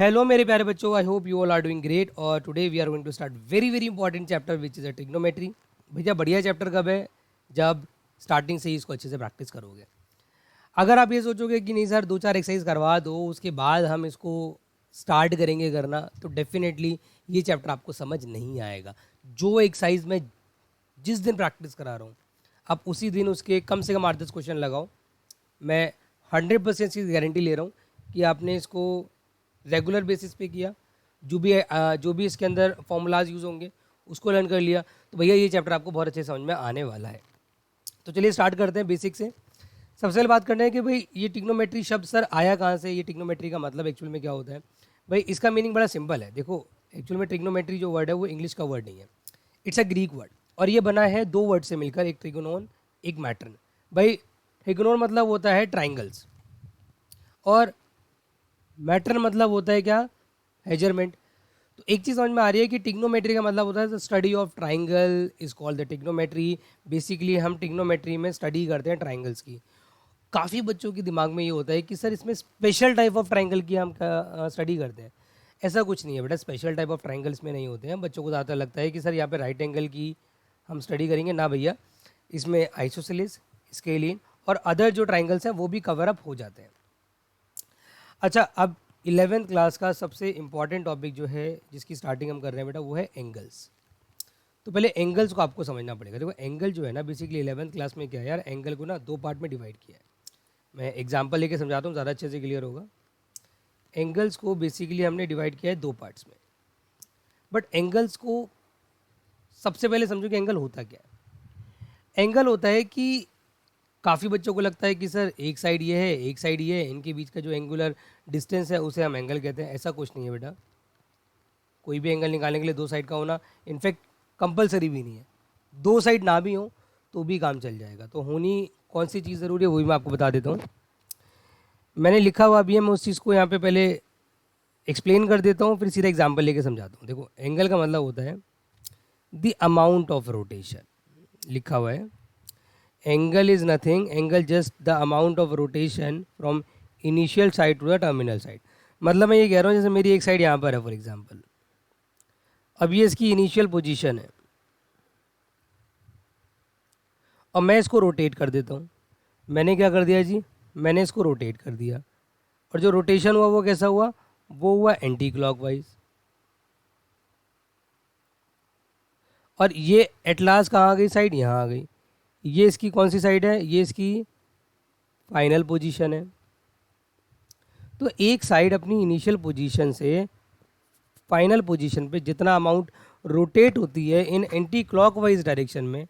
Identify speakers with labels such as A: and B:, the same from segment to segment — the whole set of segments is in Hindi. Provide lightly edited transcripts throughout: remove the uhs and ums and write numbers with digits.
A: हेलो मेरे प्यारे बच्चों, I hope you all are doing great. और today we are going to start very very important chapter which is a trigonometry. भैया बढ़िया चैप्टर कब है? जब स्टार्टिंग से ही इसको अच्छे से प्रैक्टिस करोगे। अगर आप ये सोचोगे कि नहीं सर 2-4 एक्सरसाइज करवा दो उसके बाद हम इसको स्टार्ट करेंगे करना, तो डेफिनेटली ये चैप्टर आपको समझ नहीं आएगा। जो एक्सरसाइज मैं जिस दिन प्रैक्टिस करा रहा हूँ आप उसी दिन उसके कम से कम 8-10 क्वेश्चन लगाओ। मैं 100% की गारंटी ले रहा हूँ कि आपने इसको रेगुलर बेसिस पे किया, जो भी इसके अंदर फॉर्मूलाज यूज़ होंगे उसको लर्न कर लिया, तो भैया ये चैप्टर आपको बहुत अच्छे समझ में आने वाला है। तो चलिए स्टार्ट करते हैं बेसिक से। सबसे पहले बात करते हैं कि भाई ये टिग्नोमेट्री शब्द सर आया कहाँ से, ये टिग्नोमेट्री का मतलब एक्चुअल में क्या होता है। भाई इसका मीनिंग बड़ा सिंपल है। देखो एक्चुअल में ट्रिग्नोमेट्री जो वर्ड है वो इंग्लिश का वर्ड नहीं है, इट्स अ ग्रीक वर्ड, और ये बना है दो वर्ड से मिलकर, एक ट्रिगोनोन एक मैट्रन। भाई ट्रिगोनोन मतलब होता है ट्राइंगल्स और मैट्रन मतलब होता है क्या? मेजरमेंट। तो एक चीज़ समझ में आ रही है कि टिग्नोमेट्री का मतलब होता है study of triangle is called the trigonometry. Basically हम टिग्नोमेट्री में स्टडी करते हैं ट्राइंगल्स की। काफ़ी बच्चों के दिमाग में ये होता है कि सर इसमें स्पेशल टाइप ऑफ ट्राइंगल की हम स्टडी करते हैं। ऐसा कुछ नहीं है बेटा, स्पेशल टाइप ऑफ ट्राइंगल्स में नहीं होते हैं। बच्चों को ज़्यादा लगता है कि सर यहाँ पे राइट एंगल की हम स्टडी करेंगे, ना भैया। इसमें आइसोसेलेस, स्केलिन और अदर जो ट्राइंगल्स हैं वो भी कवर अप हो जाते हैं। अच्छा, अब 11th क्लास का सबसे इम्पॉर्टेंट टॉपिक जो है जिसकी स्टार्टिंग हम कर रहे हैं बेटा वो है एंगल्स। तो पहले एंगल्स को आपको समझना पड़ेगा। देखो एंगल जो है ना, बेसिकली 11th क्लास में क्या है यार, एंगल को ना दो पार्ट में डिवाइड किया है। मैं एग्जांपल लेके समझाता हूँ, ज़्यादा अच्छे से क्लियर होगा। एंगल्स को बेसिकली हमने डिवाइड किया है दो पार्ट्स में। बट एंगल्स को सबसे पहले समझो कि एंगल होता क्या है। एंगल होता है कि काफ़ी बच्चों को लगता है कि सर एक साइड ये है एक साइड ये है, इनके बीच का जो एंगुलर डिस्टेंस है उसे हम एंगल कहते हैं। ऐसा कुछ नहीं है बेटा। कोई भी एंगल निकालने के लिए दो साइड का होना इनफैक्ट कंपलसरी भी नहीं है। दो साइड ना भी हो तो भी काम चल जाएगा। तो होनी कौन सी चीज़ ज़रूरी है वही मैं आपको बता देता हूँ। मैंने लिखा हुआ भी है, मैं उस चीज़ को यहाँ पे पहले एक्सप्लेन कर देता हूँ, फिर सीधा एग्जाम्पल लेके समझाता हूँ। देखो एंगल का मतलब होता है द अमाउंट ऑफ रोटेशन। लिखा हुआ है angle is nothing, angle just the amount of rotation from initial side to the terminal side. मतलब मैं ये कह रहा हूँ जैसे मेरी एक साइड यहाँ पर है फॉर एग्जांपल, अब ये इसकी इनिशियल पोजीशन है और मैं इसको रोटेट कर देता हूँ। मैंने क्या कर दिया जी, मैंने इसको रोटेट कर दिया, और जो रोटेशन हुआ वो कैसा हुआ, वो हुआ एंटी क्लॉकवाइज। और ये एट लास्ट कहाँ आ गई, साइड यहाँ आ गई। ये इसकी कौन सी साइड है, ये इसकी फाइनल पोजीशन है। तो एक साइड अपनी इनिशियल पोजीशन से फाइनल पोजीशन पे जितना अमाउंट रोटेट होती है इन एंटी क्लॉकवाइज डायरेक्शन में,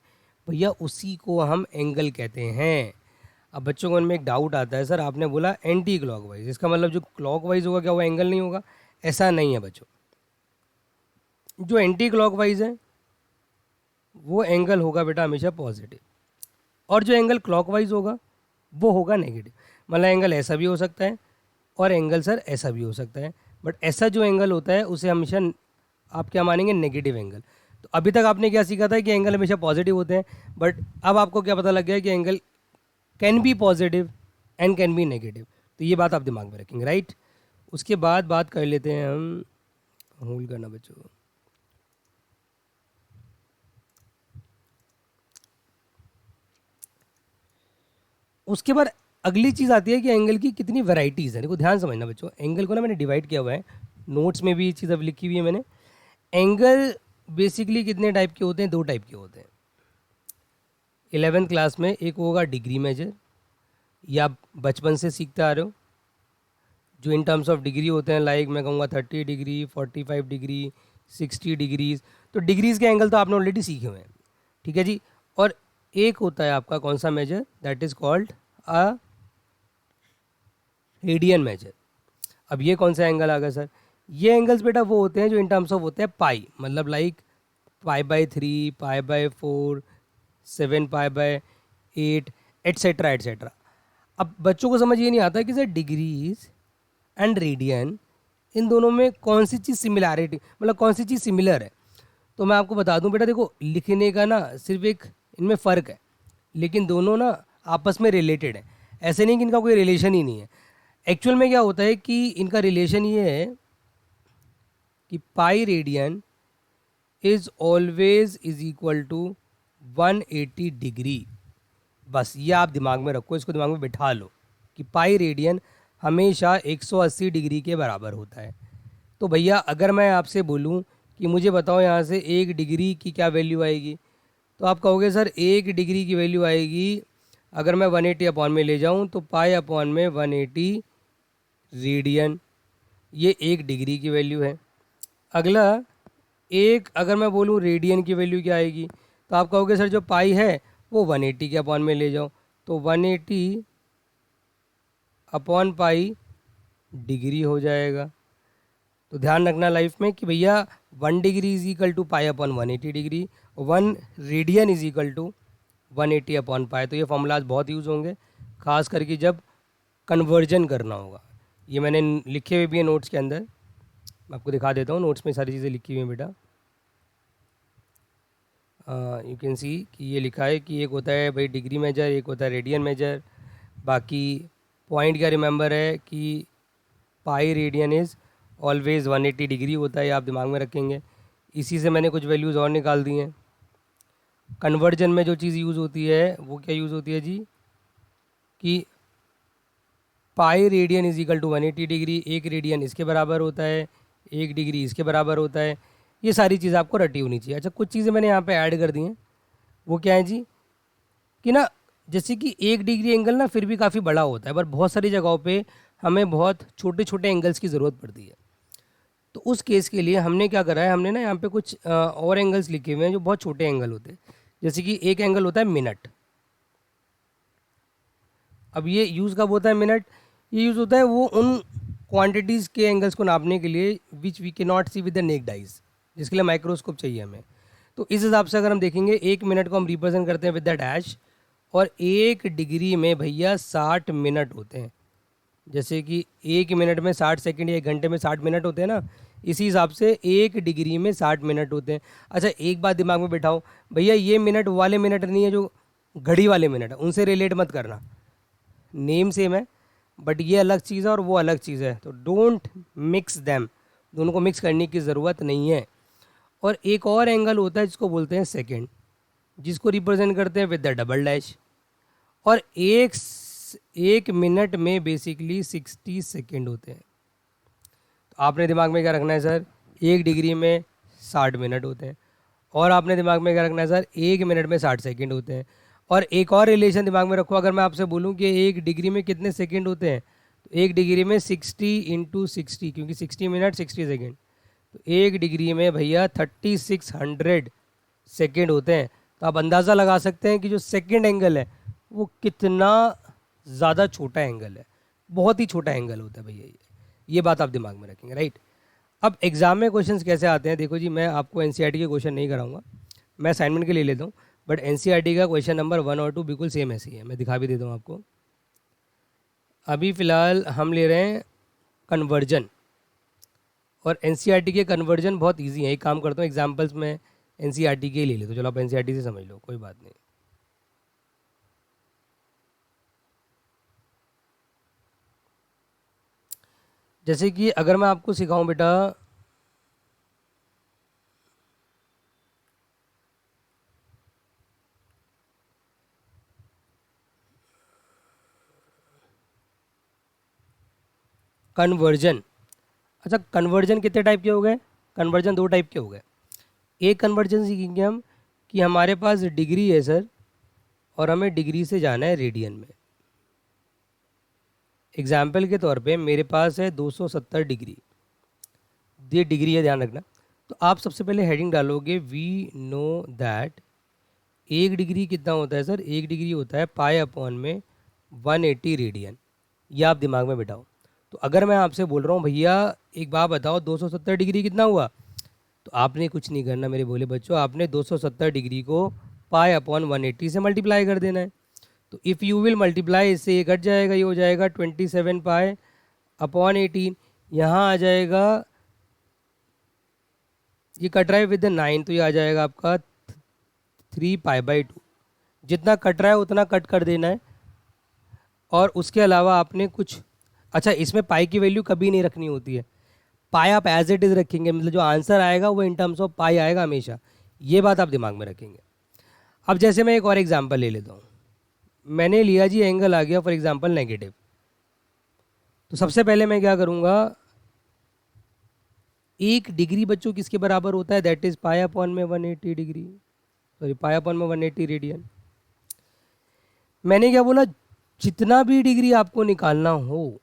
A: भैया उसी को हम एंगल कहते हैं। अब बच्चों को उनमें एक डाउट आता है, सर आपने बोला एंटी क्लॉकवाइज, इसका मतलब जो क्लॉकवाइज होगा क्या वो एंगल नहीं होगा? ऐसा नहीं है बच्चों। जो एंटी क्लॉकवाइज है वो एंगल होगा बेटा हमेशा पॉजिटिव, और जो एंगल क्लॉकवाइज होगा वो होगा नेगेटिव। मतलब एंगल ऐसा भी हो सकता है और एंगल सर ऐसा भी हो सकता है, बट ऐसा जो एंगल होता है उसे हमेशा आप क्या मानेंगे, नेगेटिव एंगल। तो अभी तक आपने क्या सीखा था कि एंगल हमेशा पॉजिटिव होते हैं, बट अब आपको क्या पता लग गया कि angle can be positive and can be negative. तो ये बात आप दिमाग में रखेंगे, राइट। उसके बाद बात कर लेते हैं हम, होल्ड करना बच्चों को। उसके बाद अगली चीज़ आती है कि एंगल की कितनी वैरायटीज़ है। देखो ध्यान समझना बच्चों, एंगल को ना मैंने डिवाइड किया हुआ है, नोट्स में भी ये चीज़ अब लिखी हुई है मैंने। एंगल बेसिकली कितने टाइप के होते हैं, दो टाइप के होते हैं 11th क्लास में। एक होगा डिग्री मेजर, या आप बचपन से सीखते आ रहे हो, जो इन टर्म्स ऑफ डिग्री होते हैं, लाइक मैं कहूँगा 30 डिग्री 45 डिग्री 60 डिग्रीज। तो डिग्रीज़ के एंगल तो आपने ऑलरेडी सीखे हुए हैं, ठीक है जी। और एक होता है आपका कौन सा measure, that is called a radian measure. अब ये कौन सा एंगल आ गया सर, ये एंगल्स बेटा वो होते हैं जो इन टर्म्स ऑफ होते हैं पाई, मतलब लाइक π/3 π/4 7π/8 एट्सेट्रा एट्सेट्रा। अब बच्चों को समझ ये नहीं आता कि सर डिग्रीज एंड रेडियन इन दोनों में कौन सी चीज़ सिमिलैरिटी, मतलब कौन सी चीज़ सिमिलर है। तो मैं आपको बता दूं बेटा, देखो लिखने का ना सिर्फ एक इनमें फ़र्क है, लेकिन दोनों ना आपस में रिलेटेड है। ऐसे नहीं कि इनका कोई रिलेशन ही नहीं है। एक्चुअल में क्या होता है कि इनका रिलेशन ये है कि pi radian is always is equal to 180 degree. बस ये आप दिमाग में रखो, इसको दिमाग में बिठा लो कि पाई रेडियन हमेशा 180 डिग्री के बराबर होता है। तो भैया अगर मैं आपसे बोलूं कि मुझे बताओ यहाँ से 1 डिग्री की क्या वैल्यू आएगी, तो आप कहोगे सर 1 डिग्री की वैल्यू आएगी, अगर मैं 180 अपॉन में ले जाऊँ तो पाई अपॉन में 180 रेडियन, ये 1 डिग्री की वैल्यू है। अगला एक, अगर मैं बोलूँ रेडियन की वैल्यू क्या आएगी, तो आप कहोगे सर जो पाई है वो 180 के अपॉन में ले जाओ, तो 180 अपॉन पाई डिग्री हो जाएगा। तो ध्यान रखना लाइफ में कि भैया 1 degree is equal to pi upon 180 degree, 1 radian is equal to 180 upon pi. तो ये फॉर्मूलाज बहुत यूज़ होंगे, खास करके जब कन्वर्जन करना होगा। ये मैंने लिखे हुए भी हैं नोट्स के अंदर, मैं आपको दिखा देता हूँ, नोट्स में सारी चीज़ें लिखी हुई हैं बेटा। यू कैन सी कि ये लिखा है कि एक होता है भाई डिग्री मेजर, एक होता है रेडियन मेजर। बाकी पॉइंट क्या रिमेंबर है कि pi radian is always 180 degree होता है, ये आप दिमाग में रखेंगे। इसी से मैंने कुछ वैल्यूज़ और निकाल दी हैं। कन्वर्जन में जो चीज़ यूज़ होती है वो क्या यूज़ होती है जी, कि pi radian is equal to 180 degree, 1 radian इसके बराबर होता है, 1 डिग्री इसके बराबर होता है। ये सारी चीज़ आपको रटी होनी चाहिए। अच्छा, कुछ चीज़ें मैंने यहाँ पे ऐड कर दी हैं, वो क्या है जी, कि ना जैसे कि 1 डिग्री एंगल ना फिर भी काफ़ी बड़ा होता है, पर बहुत सारी जगहों पे हमें बहुत छोटे छोटे एंगल्स की ज़रूरत पड़ती है। तो उस केस के लिए हमने क्या करा है, हमने ना यहाँ पे कुछ और एंगल्स लिखे हुए हैं जो बहुत छोटे एंगल होते हैं। जैसे कि एक एंगल होता है मिनट। अब ये यूज़ कब होता है मिनट, ये यूज़ होता है वो उन क्वांटिटीज़ के एंगल्स को नापने के लिए which we can not see with the naked eyes, जिसके लिए माइक्रोस्कोप चाहिए हमें। तो इस हिसाब से अगर हम देखेंगे 1 मिनट को हम रिप्रेजेंट करते हैं विद द डैश, और 1 डिग्री में भैया 60 मिनट होते हैं। जैसे कि 1 मिनट में 60 सेकंड या 1 घंटे में 60 मिनट होते हैं ना, इसी हिसाब से 1 डिग्री में 60 मिनट होते हैं। अच्छा, एक बात दिमाग में बैठाओ भैया, ये मिनट वाले मिनट नहीं है जो घड़ी वाले मिनट है, उनसे रिलेट मत करना, नेम सेम है बट ये अलग चीज़ है और वो अलग चीज़ है, तो डोंट मिक्स दैम, दोनों को मिक्स करने की ज़रूरत नहीं है। और एक और एंगल होता है जिसको बोलते हैं सेकंड, जिसको रिप्रेजेंट करते हैं विद द डबल डैश। और एक मिनट में बेसिकली 60 सेकंड होते हैं। तो आपने दिमाग में क्या रखना है सर, 1 डिग्री में 60 मिनट होते हैं, और आपने दिमाग में क्या रखना है सर, 1 मिनट में 60 सेकंड होते हैं। और एक और रिलेशन दिमाग में रखो, अगर मैं आपसे बोलूं कि 1 डिग्री में कितने सेकंड होते हैं, तो 1 डिग्री में 60 इंटू 60, क्योंकि 60 मिनट 60 सेकंड, तो 1 डिग्री में भैया 3600 सेकंड होते हैं। तो आप अंदाज़ा लगा सकते हैं कि जो सेकंड एंगल है वो कितना ज़्यादा छोटा एंगल है, बहुत ही छोटा एंगल होता है भैया। ये बात आप दिमाग में रखेंगे, राइट। अब एग्ज़ाम में क्वेश्चंस कैसे आते हैं, देखो जी, मैं आपको एनसीईआरटी के क्वेश्चन नहीं कराऊंगा, मैं असाइनमेंट के लिए लेता हूँ, बट एनसीईआरटी का क्वेश्चन नंबर 1 और 2 बिल्कुल सेम ऐसे ही है। मैं दिखा भी देता हूँ आपको। अभी फ़िलहाल हम ले रहे हैं कन्वर्जन, और एनसीईआरटी के कन्वर्जन बहुत इजी है। एक काम करता हूँ, एग्जाम्पल्स में एनसीईआरटी के ले लेता हूँ, चलो आप एनसीईआरटी से समझ लो, कोई बात नहीं। जैसे कि अगर मैं आपको सिखाऊं बेटा, कन्वर्जन। अच्छा, कन्वर्जन कितने टाइप के हो गए, कन्वर्जन 2 टाइप के हो गए। एक कन्वर्जन सीखेंगे हम कि हमारे पास डिग्री है सर, और हमें डिग्री से जाना है रेडियन में। एग्जाम्पल के तौर पे मेरे पास है 270 डिग्री, ये डिग्री है, ध्यान रखना। तो आप सबसे पहले हेडिंग डालोगे वी नो दैट 1 डिग्री कितना होता है सर, 1 डिग्री होता है पाई अपॉन में 180 रेडियन, ये आप दिमाग में बिठाओ। तो अगर मैं आपसे बोल रहा हूँ भैया एक बात बताओ 270 डिग्री कितना हुआ, तो आपने कुछ नहीं करना मेरे बोले बच्चों, आपने 270 डिग्री को पाई अपॉन 180 से मल्टीप्लाई कर देना है। तो इफ़ यू विल मल्टीप्लाई, इससे ये कट जाएगा, ये हो जाएगा 27 पाई अपॉन 18, यहाँ आ जाएगा, ये कट रहा है विद 9, तो ये आ जाएगा आपका 3 पाई बाई 2। जितना कट रहा है उतना कट कर देना है, और उसके अलावा आपने कुछ, अच्छा इसमें पाई की वैल्यू कभी नहीं रखनी होती है, पाई आप एज इट इज़ रखेंगे, मतलब जो आंसर आएगा वो इन टर्म्स ऑफ पाई आएगा हमेशा, ये बात आप दिमाग में रखेंगे। अब जैसे मैं एक और एग्जांपल ले लेता हूँ, मैंने लिया जी एंगल आ गया फॉर एग्जांपल नेगेटिव, तो सबसे पहले मैं क्या करूँगा, 1 डिग्री बच्चों किसके बराबर होता है, दैट इज़ पाई अपॉन में 180 डिग्री, सॉरी पाई अपॉन में 180 रेडियन। मैंने क्या बोला, जितना भी डिग्री आपको निकालना हो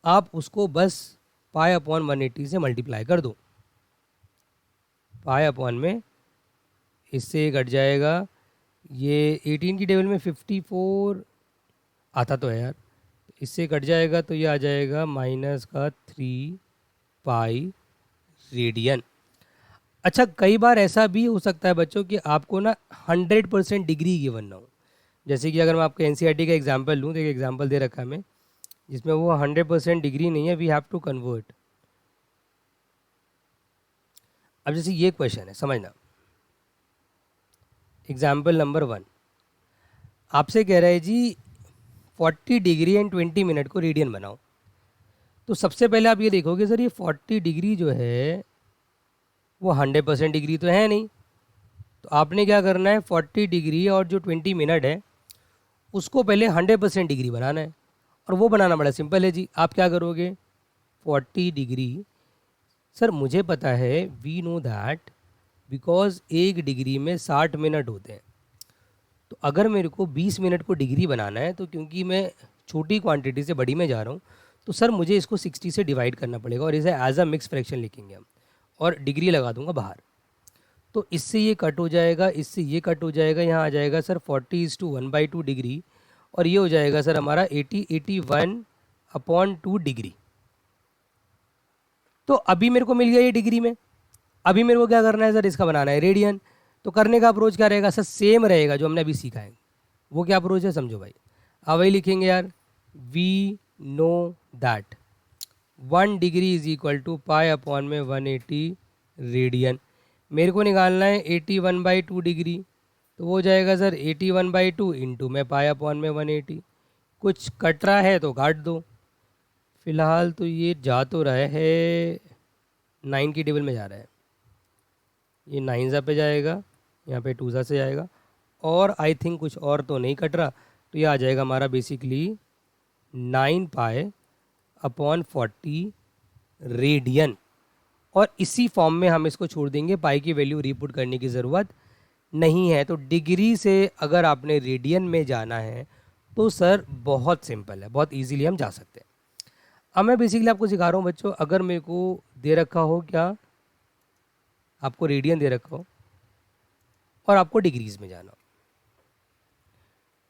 A: आप उसको बस पाई अपॉन 180 से मल्टीप्लाई कर दो। पाई अपॉन में इससे कट जाएगा, ये 18 की टेबल में 54 आता तो है यार, इससे कट जाएगा तो ये आ जाएगा -3 पाई रेडियन। अच्छा, कई बार ऐसा भी हो सकता है बच्चों कि आपको ना 100% डिग्री गिवन ना हो, जैसे कि अगर मैं आपको एनसीईआरटी का एग्जांपल लूँ तो एक एग्जांपल दे रखा है मैं, जिसमें वो 100% डिग्री नहीं है, वी हैव टू कन्वर्ट। अब जैसे ये क्वेश्चन है, समझना, एग्जाम्पल नंबर 1 आपसे कह रहा है जी 40 डिग्री एंड 20 मिनट को रेडियन बनाओ। तो सबसे पहले आप ये देखोगे सर ये 40 डिग्री जो है वो 100% डिग्री तो है नहीं, तो आपने क्या करना है, 40 डिग्री और जो 20 मिनट है उसको पहले 100% डिग्री बनाना है, और वो बनाना बड़ा सिंपल है जी। आप क्या करोगे, 40 डिग्री, सर मुझे पता है, we know that because 1 degree में 60 मिनट होते हैं, तो अगर मेरे को 20 मिनट को डिग्री बनाना है, तो क्योंकि मैं छोटी क्वांटिटी से बड़ी में जा रहा हूँ, तो सर मुझे इसको 60 से डिवाइड करना पड़ेगा और इसे एज अ मिक्स फ्रैक्शन लिखेंगे हम, और डिग्री लगा दूंगा बाहर। तो इससे ये कट हो जाएगा, इससे ये कट हो जाएगा, यहाँ आ जाएगा सर 40:1/2 डिग्री, और ये हो जाएगा सर हमारा 81/2 डिग्री। तो अभी मेरे को मिल गया ये डिग्री में, अभी मेरे को क्या करना है सर, इसका बनाना है रेडियन। तो करने का अप्रोच क्या रहेगा सर, सेम रहेगा जो हमने अभी सीखा है। वो क्या अप्रोच है समझो भाई, अब वही लिखेंगे यार, we know that 1 degree is equal to pi upon में 180 रेडियन। मेरे को निकालना है 81/2 डिग्री, तो वो हो जाएगा सर 81/2 इंटू में पाई अपॉन में 180। कुछ कट रहा है तो काट दो, फिलहाल तो ये जा तो रहा है 9 की टेबल में जा रहा है, ये 9 पे जाएगा, यहाँ पे 2 से जाएगा, और आई थिंक कुछ और तो नहीं कट रहा, तो ये आ जाएगा हमारा बेसिकली 9 पाई अपॉन 40 रेडियन। और इसी फॉर्म में हम इसको छोड़ देंगे, पाई की वैल्यू रीपुट करने की ज़रूरत नहीं है। तो डिग्री से अगर आपने रेडियन में जाना है तो सर बहुत सिंपल है, बहुत इजीली हम जा सकते हैं। अब मैं बेसिकली आपको सिखा रहा हूँ बच्चों, अगर मेरे को दे रखा हो, क्या आपको रेडियन दे रखा हो और आपको डिग्रीज में जाना हो,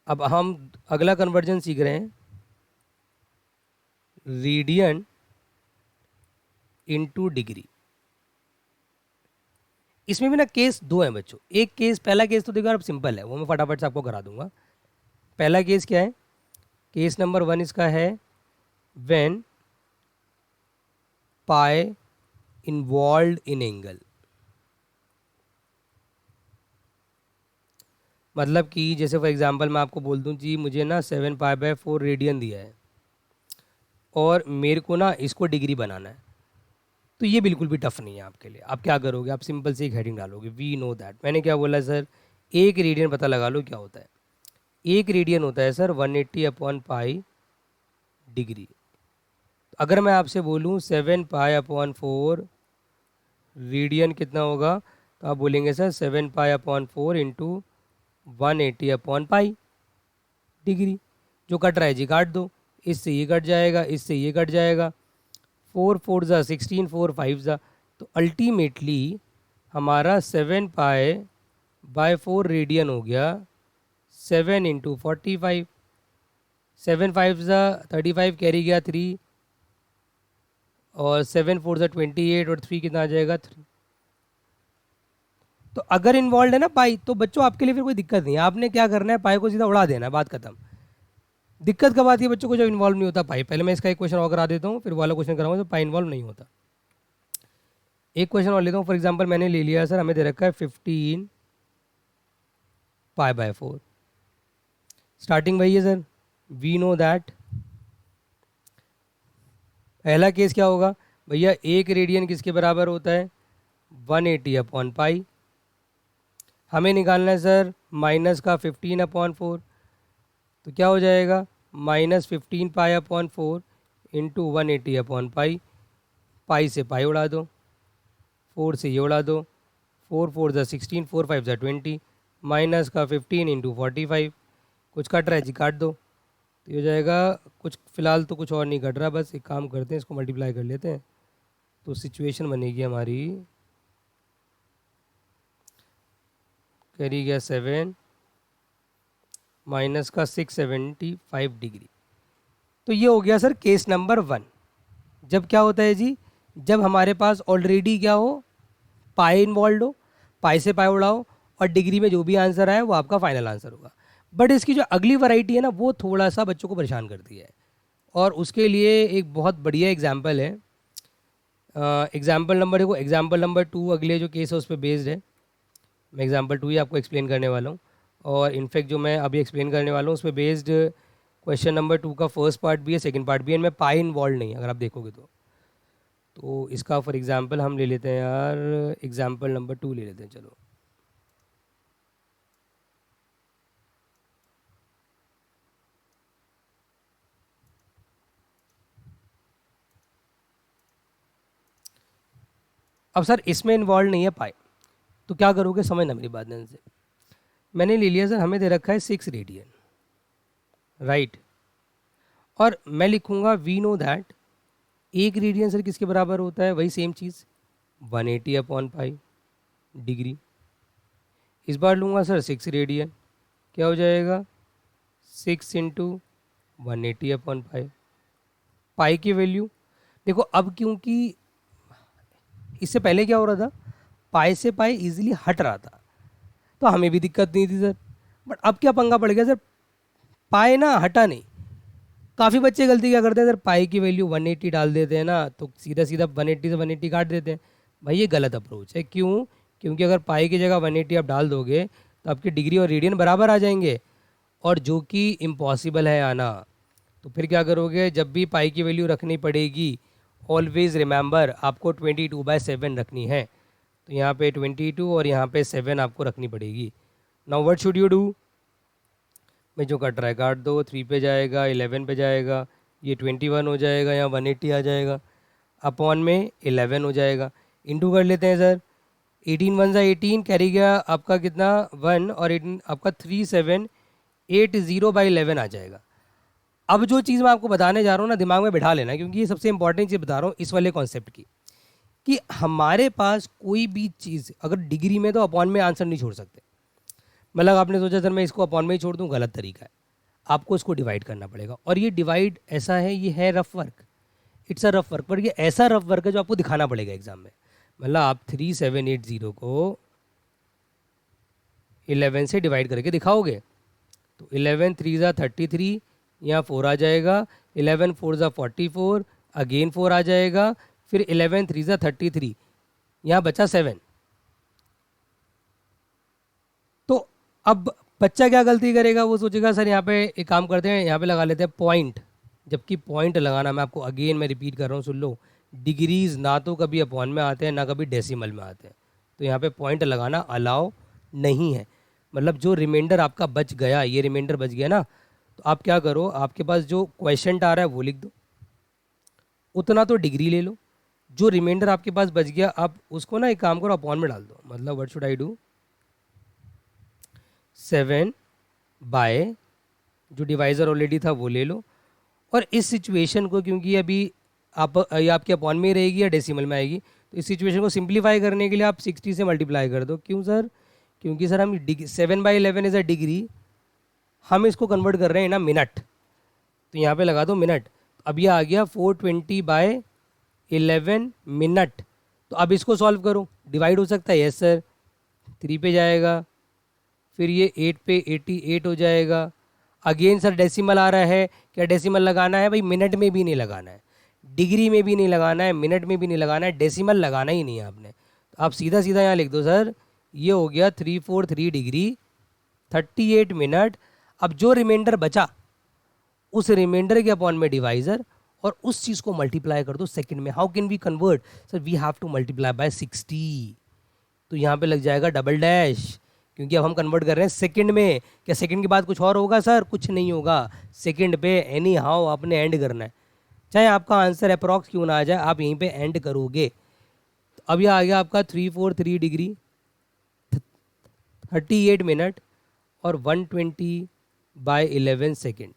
A: अब हम अगला कन्वर्जन सीख रहे हैं, रेडियन इनटू डिग्री। इसमें भी ना केस 2 हैं बच्चों, एक केस, पहला केस तो देखो आप सिंपल है, वो मैं फटाफट से आपको करा दूंगा। पहला केस क्या है, केस नंबर 1 इसका है, when pi involve in angle, मतलब कि जैसे फॉर एग्जांपल मैं आपको बोल दूं जी, मुझे ना 7 पाई/4 रेडियन दिया है और मेरे को ना इसको डिग्री बनाना है, तो ये बिल्कुल भी टफ नहीं है आपके लिए। आप क्या करोगे, आप सिंपल से एक हेडिंग डालोगे, वी नो दैट। मैंने क्या बोला सर, एक रेडियन पता लगा लो क्या होता है, एक रेडियन होता है सर 180/पाई डिग्री। अगर मैं आपसे बोलूँ 7 पाई/4 रेडियन कितना होगा, तो आप बोलेंगे सर 7 पाई/4 इंटू 180/पाई डिग्री। जो कट रहा है जी काट दो, इससे ये कट जाएगा, इससे ये कट जाएगा, 4 4 16, 4 5 तो अल्टीमेटली हमारा 7 पाई/4 रेडियन हो गया 7 इंटू 45, 7 5 35 कैरी गया 3, और 7 4 28, और 3 कितना आ जाएगा 3। तो अगर इन्वॉल्व है ना पाई, तो बच्चों आपके लिए फिर कोई दिक्कत नहीं है, आपने क्या करना है, पाई को सीधा उड़ा देना है, बात खत्म। दिक्कत कब आती है बच्चों को, जब इन्वॉल्व नहीं होता पाई। पहले मैं इसका एक क्वेश्चन और करा देता हूँ, फिर वाला क्वेश्चन कराऊंगा तो पाई इन्वॉल्व नहीं होता। एक क्वेश्चन और लेता हूँ, फॉर एग्जांपल मैंने ले लिया सर, हमें दे रखा है 15 पाई/4, स्टार्टिंग वही है सर, वी नो दैट। पहला केस क्या होगा, भैया 1 रेडियन किसके बराबर होता है? 180/पाई। हमें निकालना है सर माइनस का 15/4, तो क्या हो जाएगा? -15 पाई/4 इंटू 180/पाई। पाई से पाई उड़ा दो, 4 से ये उड़ा दो, 4 4 ज़ा 16, 4 5 ज़ा 20, माइनस का 15 इंटू 45। कुछ कट रहा है जी, काट दो। तो ये हो जाएगा कुछ, फ़िलहाल तो कुछ और नहीं कट रहा, बस एक काम करते हैं, इसको मल्टीप्लाई कर लेते हैं, तो सिचुएशन बनेगी हमारी, कैरी गया 7 माइनस का 675 डिग्री। तो ये हो गया सर केस नंबर 1। जब क्या होता है जी, जब हमारे पास ऑलरेडी क्या हो, पाई इन्वॉल्व हो, पाई से पाई उड़ाओ, और डिग्री में जो भी आंसर आए वो आपका फाइनल आंसर होगा। बट इसकी जो अगली वैरायटी है ना, वो थोड़ा सा बच्चों को परेशान करती है, और उसके लिए एक बहुत बढ़िया एग्जाम्पल है। एग्जाम्पल नंबर देखो, एग्जाम्पल नंबर 2 अगले जो केस है उस पर बेस्ड है। मैं एग्जाम्पल 2 ही आपको एक्सप्लेन करने वाला हूँ, और इनफैक्ट जो मैं अभी एक्सप्लेन करने वाला हूँ उस पर बेस्ड क्वेश्चन नंबर 2 का फर्स्ट पार्ट भी है, सेकंड पार्ट भी है, इनमें पाई इन्वॉल्व नहीं है अगर आप देखोगे तो इसका फॉर एग्जांपल हम ले लेते हैं यार, एग्जांपल नंबर 2 ले लेते हैं। चलो अब सर इसमें इन्वॉल्व नहीं है पाई, तो क्या करोगे, समझना मेरी बात ध्यान से। मैंने ले लिया सर, हमें दे रखा है 6 रेडियन, राइट, और मैं लिखूंगा we know that 1 radian sir किसके बराबर होता है, वही सेम चीज़ 180/पाई डिग्री। इस बार लूँगा सर 6 रेडियन, क्या हो जाएगा 6 इंटू 180/पाई। पाई की वैल्यू देखो, अब क्योंकि इससे पहले क्या हो रहा था, पाई से पाई इजीली हट रहा था, तो हमें भी दिक्कत नहीं थी सर। बट अब क्या पंगा पड़ गया सर, पाई ना हटा नहीं। काफ़ी बच्चे गलती क्या करते हैं सर, पाई की वैल्यू 180 डाल देते हैं ना, तो सीधा सीधा 180 से 180 काट देते हैं। भाई ये गलत अप्रोच है। क्यों? क्योंकि अगर पाई की जगह 180 आप डाल दोगे तो आपकी डिग्री और रेडियन बराबर आ जाएंगे, और जो कि इम्पॉसिबल है आना। तो फिर क्या करोगे, जब भी पाई की वैल्यू रखनी पड़ेगी, ऑलवेज रिमेंबर आपको 22/7 रखनी है। तो यहाँ पे 22 और यहाँ पे 7 आपको रखनी पड़ेगी। Now what should you do, मैं जो कट रहा है काट दो, 3 पे जाएगा, 11 पे जाएगा, ये 21 हो जाएगा, यहाँ 180 आ जाएगा, अपॉन में 11 हो जाएगा, इंटू कर लेते हैं सर। 18 1 ज़ा 18, कैरी गया आपका कितना 1, और 18 आपका 3780/11 आ जाएगा। अब जो चीज़ मैं आपको बताने जा रहा हूँ ना, दिमाग में बिठा लेना, क्योंकि ये सबसे इंपॉर्टेंट चीज़ बता रहा हूँ इस वाले कॉन्सेप्ट की, कि हमारे पास कोई भी चीज़ अगर डिग्री में, तो अपॉन में आंसर नहीं छोड़ सकते। मतलब आपने सोचा सर मैं इसको अपॉन में ही छोड़ दूँ, गलत तरीका है, आपको इसको डिवाइड करना पड़ेगा। और ये डिवाइड ऐसा है, ये है rough work, it's a rough work, पर ये ऐसा रफ वर्क है जो आपको दिखाना पड़ेगा एग्जाम में। मतलब आप 3780 को 11 से डिवाइड करके दिखाओगे, तो 11 3 ज़ा 33, यहाँ 4 आ जाएगा, 11 4 ज़ा 44, अगेन 4 आ जाएगा, फिर 11 3 ज़ा 33, यहाँ बचा 7। तो अब बच्चा क्या गलती करेगा, वो सोचेगा सर यहाँ पे एक काम करते हैं, यहाँ पे लगा लेते हैं पॉइंट। जबकि पॉइंट लगाना, मैं आपको अगेन मैं रिपीट कर रहा हूँ, सुन लो, डिग्रीज ना तो कभी अपॉन में आते हैं ना कभी डेसिमल में आते हैं, तो यहाँ पे पॉइंट लगाना अलाउ नहीं है। मतलब जो रिमाइंडर आपका बच गया, ये रिमाइंडर बच गया ना, तो आप क्या करो, आपके पास जो क्वेश्चन आ रहा है वो लिख दो, उतना तो डिग्री ले लो, जो रिमाइंडर आपके पास बच गया आप उसको ना एक काम करो अपॉन में डाल दो। मतलब what should I do, 7 by जो डिवाइज़र ऑलरेडी था वो ले लो, और इस सिचुएशन को, क्योंकि अभी ये आपके अपॉन में ही रहेगी या डेसिमल में आएगी, तो इस सिचुएशन को सिंप्लीफाई करने के लिए आप 60 से मल्टीप्लाई कर दो। क्यों सर? क्योंकि सर हम 7/11 इज़ अ डिग्री, हम इसको कन्वर्ट कर रहे हैं ना मिनट, तो यहाँ पे लगा दो मिनट। अब ये आ गया 420/11 मिनट। तो अब इसको सॉल्व करो, डिवाइड हो सकता है, यस सर, 3 पे जाएगा, फिर ये 8 पे 88 हो जाएगा। अगेन सर डेसिमल आ रहा है, क्या डेसिमल लगाना है? भाई मिनट में भी नहीं लगाना है, डिग्री में भी नहीं लगाना है, मिनट में भी नहीं लगाना है, डेसिमल लगाना ही नहीं है आपने। तो आप सीधा सीधा यहाँ लिख दो सर, ये हो गया 343 डिग्री 38 मिनट। अब जो रिमाइंडर बचा उस रिमाइंडर के अपॉन में डिवाइज़र, और उस चीज़ को मल्टीप्लाई कर दो सेकंड में. How can we convert? Sir we have to multiply by 60. तो यहाँ पे लग जाएगा डबल डैश, क्योंकि अब हम कन्वर्ट कर रहे हैं सेकंड में. क्या सेकंड के बाद कुछ और होगा सर? कुछ नहीं होगा. सेकंड पे एनी हाउ आपने एंड करना है, चाहे आपका आंसर अप्रॉक्स क्यों ना आ जाए, आप यहीं पे एंड करोगे. तो अब यह आ गया आपका 343 डिग्री 38 मिनट और 120/11 सेकेंड.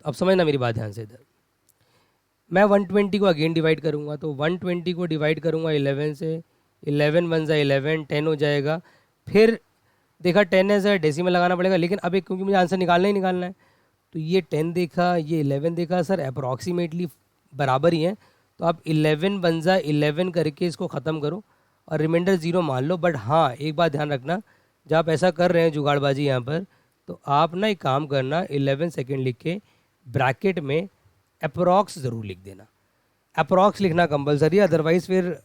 A: अब समझना मेरी बात ध्यान से. इधर मैं 120 को अगेन डिवाइड करूँगा, तो 120 को डिवाइड करूँगा 11 से. 11 वन ज़ा 11, 10 हो जाएगा. फिर देखा 10 है सर, डेसिमल लगाना पड़ेगा, लेकिन अब एक क्योंकि मुझे आंसर निकालना ही निकालना है, तो ये 10 देखा, ये 11 देखा सर, अप्रॉक्सीमेटली बराबर ही है. तो आप 11 वन ज़ा 11 करके इसको ख़त्म करो और रिमाइंडर 0 मान लो. बट हाँ, एक बात ध्यान रखना, जब आप ऐसा कर रहे हैं जुगाड़बाजी यहाँ पर, तो आप ना एक काम करना, 11 सेकेंड लिख के ब्रैकेट में अप्रॉक्स ज़रूर लिख देना. अप्रॉक्स लिखना कंपलसरी है, अदरवाइज़ फिर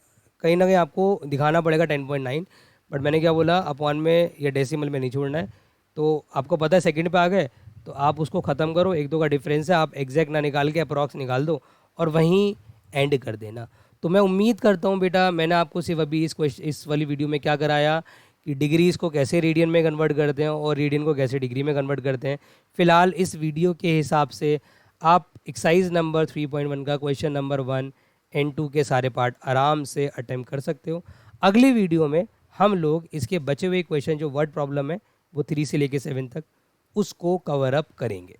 A: कहीं ना कहीं आपको दिखाना पड़ेगा 10.9. बट मैंने क्या बोला, अपॉन में या डेसिमल में नहीं छोड़ना है. तो आपको पता है सेकंड पे आ गए, तो आप उसको ख़त्म करो, एक दो का डिफरेंस है, आप एग्जैक्ट ना निकाल के अप्रॉक्स निकाल दो और वहीं एंड कर देना. तो मैं उम्मीद करता हूँ बेटा, मैंने आपको सिर्फ अभी इस वाली वीडियो में क्या कराया कि डिग्रीज़ को कैसे रेडियन में कन्वर्ट करते हैं और रेडियन को कैसे डिग्री में कन्वर्ट करते हैं. फ़िलहाल इस वीडियो के हिसाब से आप एक्सरसाइज नंबर 3.1 का क्वेश्चन नंबर 1 एंड 2 के सारे पार्ट आराम से अटेम्प्ट कर सकते हो. अगली वीडियो में हम लोग इसके बचे हुए क्वेश्चन जो वर्ड प्रॉब्लम है वो 3 से लेके 7 तक उसको कवर अप करेंगे.